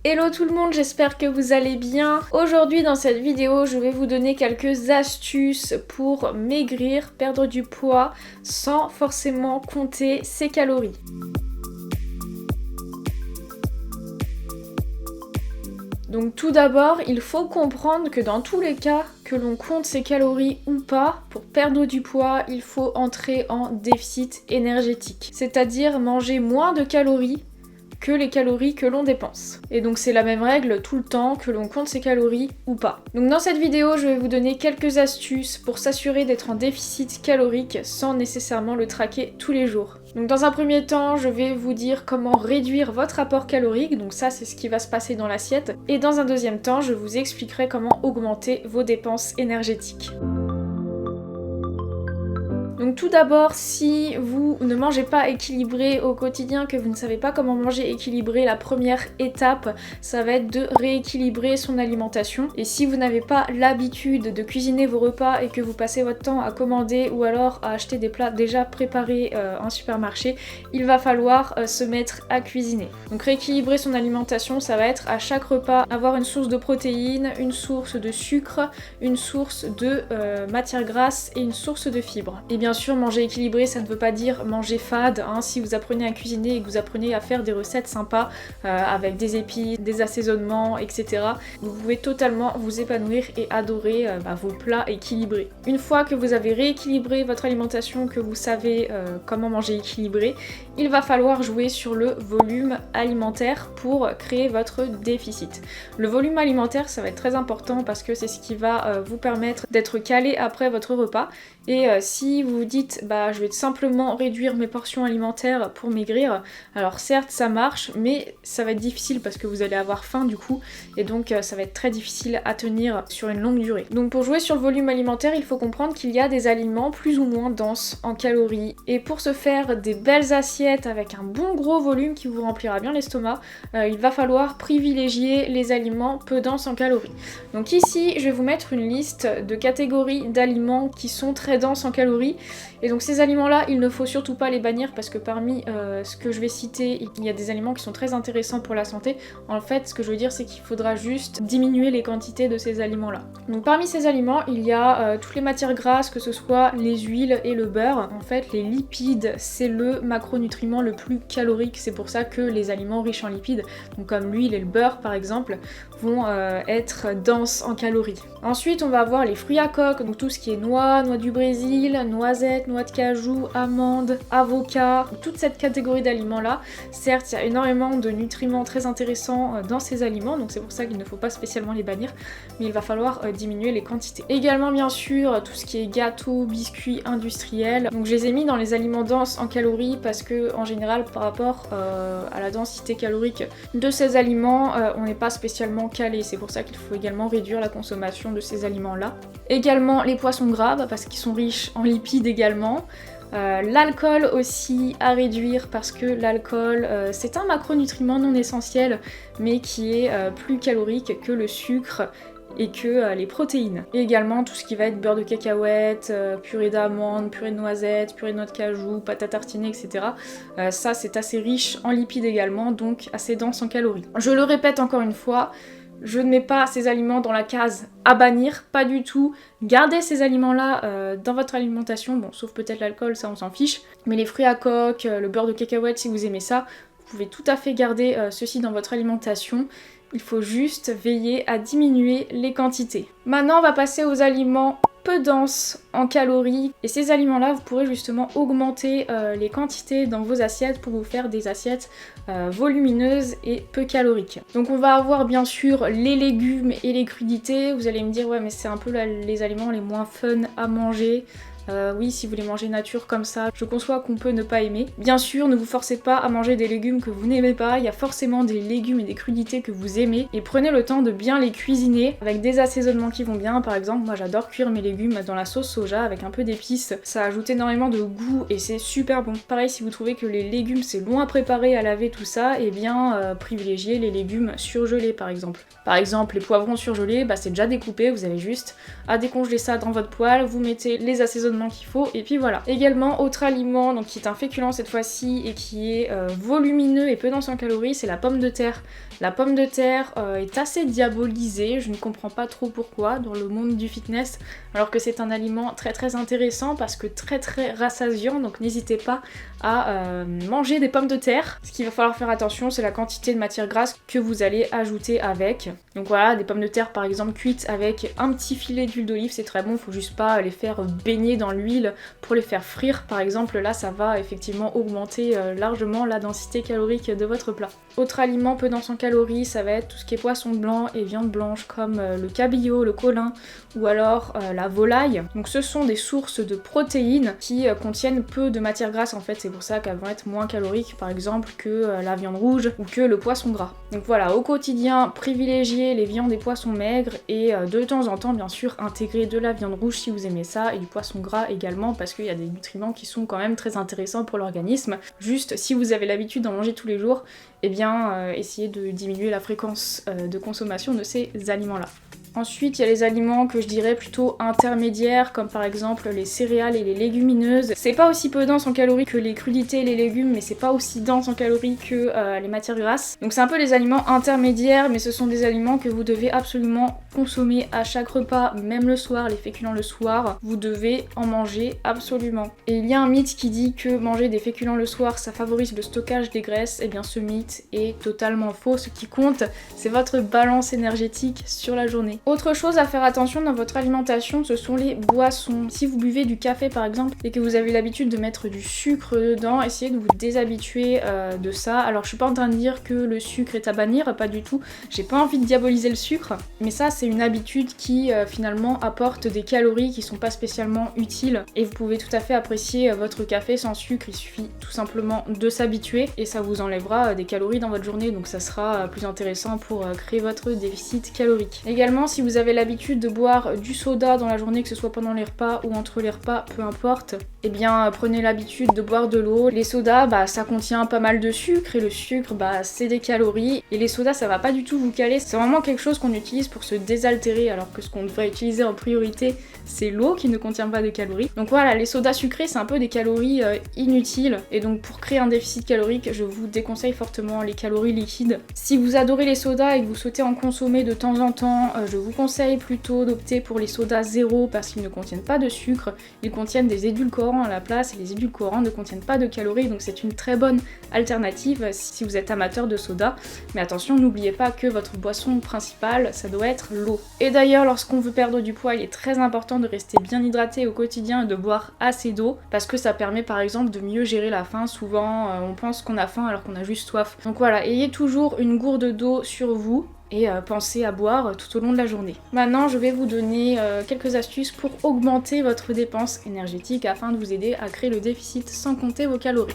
Hello tout le monde, j'espère que vous allez bien. Aujourd'hui dans cette vidéo, je vais vous donner quelques astuces pour maigrir, perdre du poids sans forcément compter ses calories. Donc tout d'abord, il faut comprendre que dans tous les cas, que l'on compte ses calories ou pas, pour perdre du poids, il faut entrer en déficit énergétique. C'est-à-dire manger moins de calories que les calories que l'on dépense. Et donc c'est la même règle tout le temps, que l'on compte ses calories ou pas. Donc dans cette vidéo, je vais vous donner quelques astuces pour s'assurer d'être en déficit calorique sans nécessairement le traquer tous les jours. Donc dans un premier temps, je vais vous dire comment réduire votre apport calorique, donc ça c'est ce qui va se passer dans l'assiette. Et dans un deuxième temps, je vous expliquerai comment augmenter vos dépenses énergétiques. Donc tout d'abord, si vous ne mangez pas équilibré au quotidien, que vous ne savez pas comment manger équilibré, la première étape, ça va être de rééquilibrer son alimentation. Et si vous n'avez pas l'habitude de cuisiner vos repas et que vous passez votre temps à commander ou alors à acheter des plats déjà préparés en supermarché, il va falloir se mettre à cuisiner. Donc rééquilibrer son alimentation, ça va être à chaque repas avoir une source de protéines, une source de sucre, une source de matière grasse et une source de fibres. Et bien sûr, manger équilibré, ça ne veut pas dire manger fade. Hein. Si vous apprenez à cuisiner et que vous apprenez à faire des recettes sympas avec des épices, des assaisonnements, etc., vous pouvez totalement vous épanouir et adorer vos plats équilibrés. Une fois que vous avez rééquilibré votre alimentation, que vous savez comment manger équilibré, il va falloir jouer sur le volume alimentaire pour créer votre déficit. Le volume alimentaire, ça va être très important parce que c'est ce qui va vous permettre d'être calé après votre repas. Et si vous vous dites je vais simplement réduire mes portions alimentaires pour maigrir, alors certes ça marche, mais ça va être difficile parce que vous allez avoir faim du coup, et donc ça va être très difficile à tenir sur une longue durée. Donc pour jouer sur le volume alimentaire, il faut comprendre qu'il y a des aliments plus ou moins denses en calories, et pour se faire des belles assiettes avec un bon gros volume qui vous remplira bien l'estomac, il va falloir privilégier les aliments peu denses en calories. Donc ici je vais vous mettre une liste de catégories d'aliments qui sont très denses en calories, et donc ces aliments là il ne faut surtout pas les bannir parce que parmi ce que je vais citer, il y a des aliments qui sont très intéressants pour la santé. En fait ce que je veux dire c'est qu'il faudra juste diminuer les quantités de ces aliments là. Donc parmi ces aliments il y a toutes les matières grasses, que ce soit les huiles et le beurre. En fait les lipides c'est le macronutriment le plus calorique, c'est pour ça que les aliments riches en lipides, donc comme l'huile et le beurre par exemple, vont être denses en calories. Ensuite on va avoir les fruits à coque, donc tout ce qui est noix du Brésil, noisettes, noix de cajou, amandes, avocats, toute cette catégorie d'aliments là. Certes il y a énormément de nutriments très intéressants dans ces aliments, donc c'est pour ça qu'il ne faut pas spécialement les bannir, mais il va falloir diminuer les quantités. Également bien sûr tout ce qui est gâteaux, biscuits industriels, donc je les ai mis dans les aliments denses en calories parce que en général par rapport à la densité calorique de ces aliments, on n'est pas spécialement calé, c'est pour ça qu'il faut également réduire la consommation de ces aliments là. Également les poissons gras parce qu'ils sont riches en lipides également. L'alcool aussi à réduire parce que l'alcool c'est un macronutriment non essentiel mais qui est plus calorique que le sucre et que les protéines. Et également tout ce qui va être beurre de cacahuète, purée d'amandes, purée de noisettes, purée de noix de cajou, pâte à tartiner, etc. Ça c'est assez riche en lipides également, donc assez dense en calories. Je le répète encore une fois, je ne mets pas ces aliments dans la case à bannir, pas du tout. Gardez ces aliments-là dans votre alimentation, bon sauf peut-être l'alcool, ça on s'en fiche. Mais les fruits à coque, le beurre de cacahuète si vous aimez ça, vous pouvez tout à fait garder ceci dans votre alimentation. Il faut juste veiller à diminuer les quantités. Maintenant on va passer aux aliments peu denses en calories, et ces aliments là vous pourrez justement augmenter les quantités dans vos assiettes pour vous faire des assiettes volumineuses et peu caloriques. Donc on va avoir bien sûr les légumes et les crudités. Vous allez me dire ouais mais c'est un peu les aliments les moins fun à manger. Oui, si vous les mangez nature comme ça, je conçois qu'on peut ne pas aimer. Bien sûr, ne vous forcez pas à manger des légumes que vous n'aimez pas, il y a forcément des légumes et des crudités que vous aimez, et prenez le temps de bien les cuisiner avec des assaisonnements qui vont bien. Par exemple, moi j'adore cuire mes légumes dans la sauce soja avec un peu d'épices, ça ajoute énormément de goût et c'est super bon. Pareil, si vous trouvez que les légumes c'est long à préparer, à laver, tout ça, et bien privilégiez les légumes surgelés par exemple. Par exemple, les poivrons surgelés, c'est déjà découpé, vous avez juste à décongeler ça dans votre poêle, vous mettez les assaisonnements fonctionnement qu'il faut, et puis voilà. Également, autre aliment, donc qui est un féculent cette fois-ci, et qui est volumineux et peu dense en calories, c'est la pomme de terre. La pomme de terre est assez diabolisée, je ne comprends pas trop pourquoi, dans le monde du fitness, alors que c'est un aliment très très intéressant parce que très très rassasiant, donc n'hésitez pas à manger des pommes de terre. Ce qu'il va falloir faire attention, c'est la quantité de matière grasse que vous allez ajouter avec. Donc voilà, des pommes de terre par exemple cuites avec un petit filet d'huile d'olive, c'est très bon, faut juste pas les faire baigner dans l'huile pour les faire frire par exemple, là ça va effectivement augmenter largement la densité calorique de votre plat. Autre aliment peu dense en calories, ça va être tout ce qui est poisson blanc et viande blanche comme le cabillaud, le colin ou alors la volaille. Donc ce sont des sources de protéines qui contiennent peu de matière grasse en fait, c'est pour ça qu'elles vont être moins caloriques par exemple que la viande rouge ou que le poisson gras. Donc voilà, au quotidien, privilégiez les viandes et poissons maigres et de temps en temps bien sûr intégrer de la viande rouge si vous aimez ça et du poisson gras également parce qu'il y a des nutriments qui sont quand même très intéressants pour l'organisme. Juste si vous avez l'habitude d'en manger tous les jours, eh bien essayez de diminuer la fréquence de consommation de ces aliments-là. Ensuite, il y a les aliments que je dirais plutôt intermédiaires, comme par exemple les céréales et les légumineuses. C'est pas aussi peu dense en calories que les crudités et les légumes, mais c'est pas aussi dense en calories que les matières grasses. Donc c'est un peu les aliments intermédiaires, mais ce sont des aliments que vous devez absolument consommer à chaque repas, même le soir, les féculents le soir, vous devez en manger absolument. Et il y a un mythe qui dit que manger des féculents le soir, ça favorise le stockage des graisses. Eh bien ce mythe est totalement faux. Ce qui compte, c'est votre balance énergétique sur la journée. Autre chose à faire attention dans votre alimentation, ce sont les boissons. Si vous buvez du café par exemple et que vous avez l'habitude de mettre du sucre dedans, essayez de vous déshabituer de ça. Alors je suis pas en train de dire que le sucre est à bannir, pas du tout. J'ai pas envie de diaboliser le sucre, mais ça c'est une habitude qui finalement apporte des calories qui sont pas spécialement utiles et vous pouvez tout à fait apprécier votre café sans sucre. Il suffit tout simplement de s'habituer et ça vous enlèvera des calories dans votre journée, donc ça sera plus intéressant pour créer votre déficit calorique. Également, si vous avez l'habitude de boire du soda dans la journée, que ce soit pendant les repas ou entre les repas, peu importe, eh bien prenez l'habitude de boire de l'eau. Les sodas, ça contient pas mal de sucre et le sucre, c'est des calories. Et les sodas, ça va pas du tout vous caler. C'est vraiment quelque chose qu'on utilise pour se désaltérer, alors que ce qu'on devrait utiliser en priorité, c'est l'eau qui ne contient pas de calories. Donc voilà, les sodas sucrés, c'est un peu des calories inutiles. Et donc pour créer un déficit calorique, je vous déconseille fortement les calories liquides. Si vous adorez les sodas et que vous souhaitez en consommer de temps en temps, je vous conseille plutôt d'opter pour les sodas zéro parce qu'ils ne contiennent pas de sucre, ils contiennent des édulcorants à la place et les édulcorants ne contiennent pas de calories, donc c'est une très bonne alternative si vous êtes amateur de soda. Mais attention, n'oubliez pas que votre boisson principale, ça doit être l'eau. Et d'ailleurs, lorsqu'on veut perdre du poids, il est très important de rester bien hydraté au quotidien et de boire assez d'eau parce que ça permet par exemple de mieux gérer la faim. Souvent, on pense qu'on a faim alors qu'on a juste soif. Donc voilà, ayez toujours une gourde d'eau sur vous et pensez à boire tout au long de la journée. Maintenant, je vais vous donner quelques astuces pour augmenter votre dépense énergétique afin de vous aider à créer le déficit sans compter vos calories.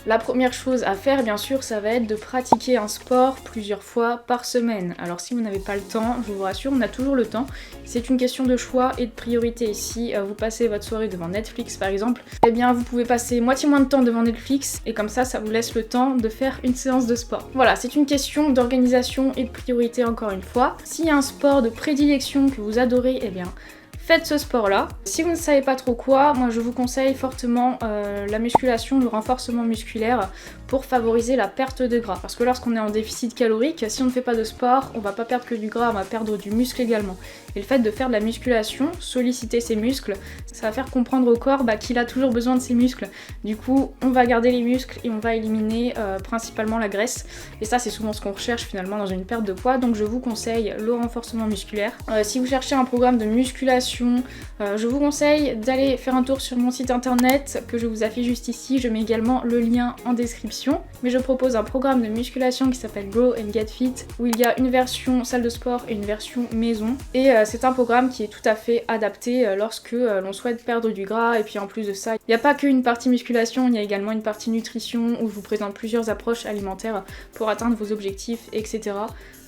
La première chose à faire, bien sûr, ça va être de pratiquer un sport plusieurs fois par semaine. Alors si vous n'avez pas le temps, je vous rassure, on a toujours le temps. C'est une question de choix et de priorité. Si vous passez votre soirée devant Netflix par exemple, eh bien vous pouvez passer moitié moins de temps devant Netflix et comme ça vous laisse le temps de faire une séance de sport. Voilà, c'est une question d'organisation et de priorité encore une fois. S'il y a un sport de prédilection que vous adorez, eh bien faites ce sport-là. Si vous ne savez pas trop quoi, moi je vous conseille fortement la musculation, le renforcement musculaire pour favoriser la perte de gras. Parce que lorsqu'on est en déficit calorique, si on ne fait pas de sport, on va pas perdre que du gras, on va perdre du muscle également. Et le fait de faire de la musculation, solliciter ses muscles, ça va faire comprendre au corps qu'il a toujours besoin de ses muscles. Du coup, on va garder les muscles et on va éliminer principalement la graisse. Et ça, c'est souvent ce qu'on recherche finalement dans une perte de poids. Donc je vous conseille le renforcement musculaire. Si vous cherchez un programme de musculation, je vous conseille d'aller faire un tour sur mon site internet que je vous affiche juste ici. Je mets également le lien en description. Mais je propose un programme de musculation qui s'appelle Grow and Get Fit où il y a une version salle de sport et une version maison. Et c'est un programme qui est tout à fait adapté lorsque l'on souhaite perdre du gras. Et puis en plus de ça, il n'y a pas qu'une partie musculation, il y a également une partie nutrition où je vous présente plusieurs approches alimentaires pour atteindre vos objectifs, etc.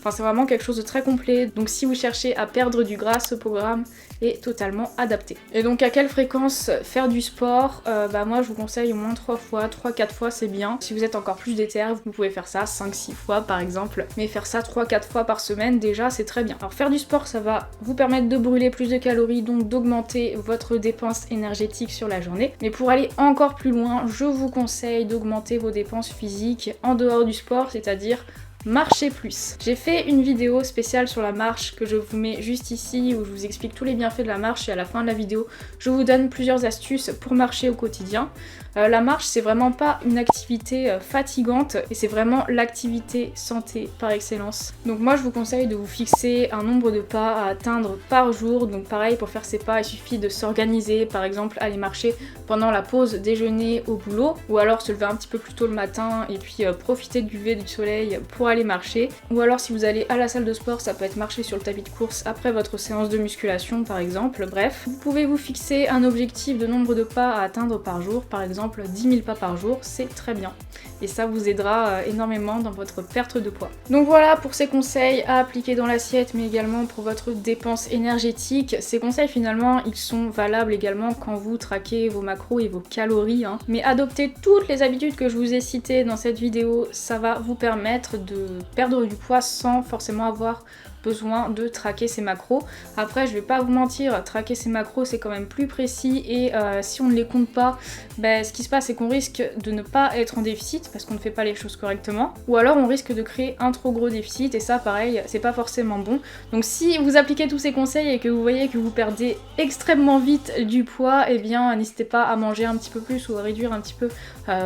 Enfin c'est vraiment quelque chose de très complet, donc si vous cherchez à perdre du gras, ce programme est totalement adapté. Et donc à quelle fréquence faire du sport? Moi je vous conseille au moins 3 fois, 3-4 fois c'est bien. Si vous êtes encore plus déter, vous pouvez faire ça 5-6 fois par exemple, mais faire ça 3-4 fois par semaine déjà c'est très bien. Alors faire du sport ça va vous permettre de brûler plus de calories, donc d'augmenter votre dépense énergétique sur la journée. Mais pour aller encore plus loin, je vous conseille d'augmenter vos dépenses physiques en dehors du sport, c'est-à-dire marcher plus. J'ai fait une vidéo spéciale sur la marche que je vous mets juste ici où je vous explique tous les bienfaits de la marche et à la fin de la vidéo je vous donne plusieurs astuces pour marcher au quotidien. La marche c'est vraiment pas une activité fatigante et c'est vraiment l'activité santé par excellence. Donc moi je vous conseille de vous fixer un nombre de pas à atteindre par jour. Donc pareil, pour faire ces pas il suffit de s'organiser, par exemple aller marcher pendant la pause déjeuner au boulot ou alors se lever un petit peu plus tôt le matin et puis profiter du lever du soleil pour aller marcher. Ou alors si vous allez à la salle de sport, ça peut être marcher sur le tapis de course après votre séance de musculation par exemple. Bref, vous pouvez vous fixer un objectif de nombre de pas à atteindre par jour, par exemple 10 000 pas par jour, c'est très bien. Et ça vous aidera énormément dans votre perte de poids. Donc voilà pour ces conseils à appliquer dans l'assiette, mais également pour votre dépense énergétique. Ces conseils finalement, ils sont valables également quand vous traquez vos macros et vos calories. Mais adopter toutes les habitudes que je vous ai citées dans cette vidéo, ça va vous permettre de perdre du poids sans forcément avoir besoin de traquer ses macros. Après je vais pas vous mentir, traquer ses macros c'est quand même plus précis et si on ne les compte pas, ce qui se passe c'est qu'on risque de ne pas être en déficit parce qu'on ne fait pas les choses correctement, ou alors on risque de créer un trop gros déficit et ça pareil c'est pas forcément bon. Donc si vous appliquez tous ces conseils et que vous voyez que vous perdez extrêmement vite du poids, eh bien n'hésitez pas à manger un petit peu plus ou à réduire un petit peu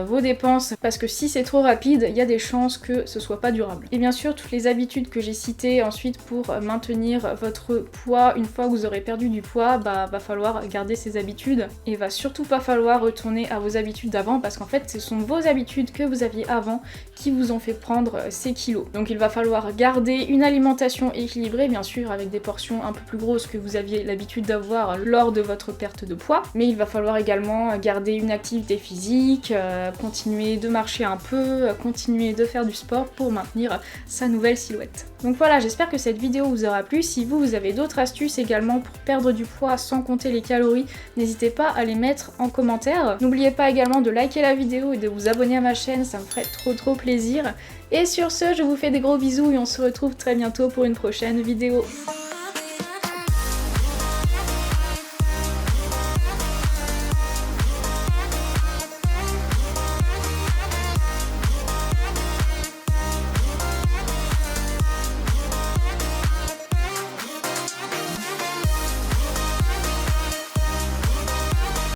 vos dépenses, parce que si c'est trop rapide, il y a des chances que ce soit pas durable. Et bien sûr toutes les habitudes que j'ai citées ensuite pour maintenir votre poids, une fois que vous aurez perdu du poids, va falloir garder ces habitudes et va surtout pas falloir retourner à vos habitudes d'avant, parce qu'en fait ce sont vos habitudes que vous aviez avant qui vous ont fait prendre ces kilos. Donc il va falloir garder une alimentation équilibrée, bien sûr avec des portions un peu plus grosses que vous aviez l'habitude d'avoir lors de votre perte de poids, mais il va falloir également garder une activité physique, continuer de marcher un peu, continuer de faire du sport pour maintenir sa nouvelle silhouette. Donc voilà, j'espère que cette vidéo vous aura plu. Si vous avez d'autres astuces également pour perdre du poids sans compter les calories, n'hésitez pas à les mettre en commentaire. N'oubliez pas également de liker la vidéo et de vous abonner à ma chaîne, ça me ferait trop plaisir. Et sur ce, je vous fais des gros bisous et on se retrouve très bientôt pour une prochaine vidéo.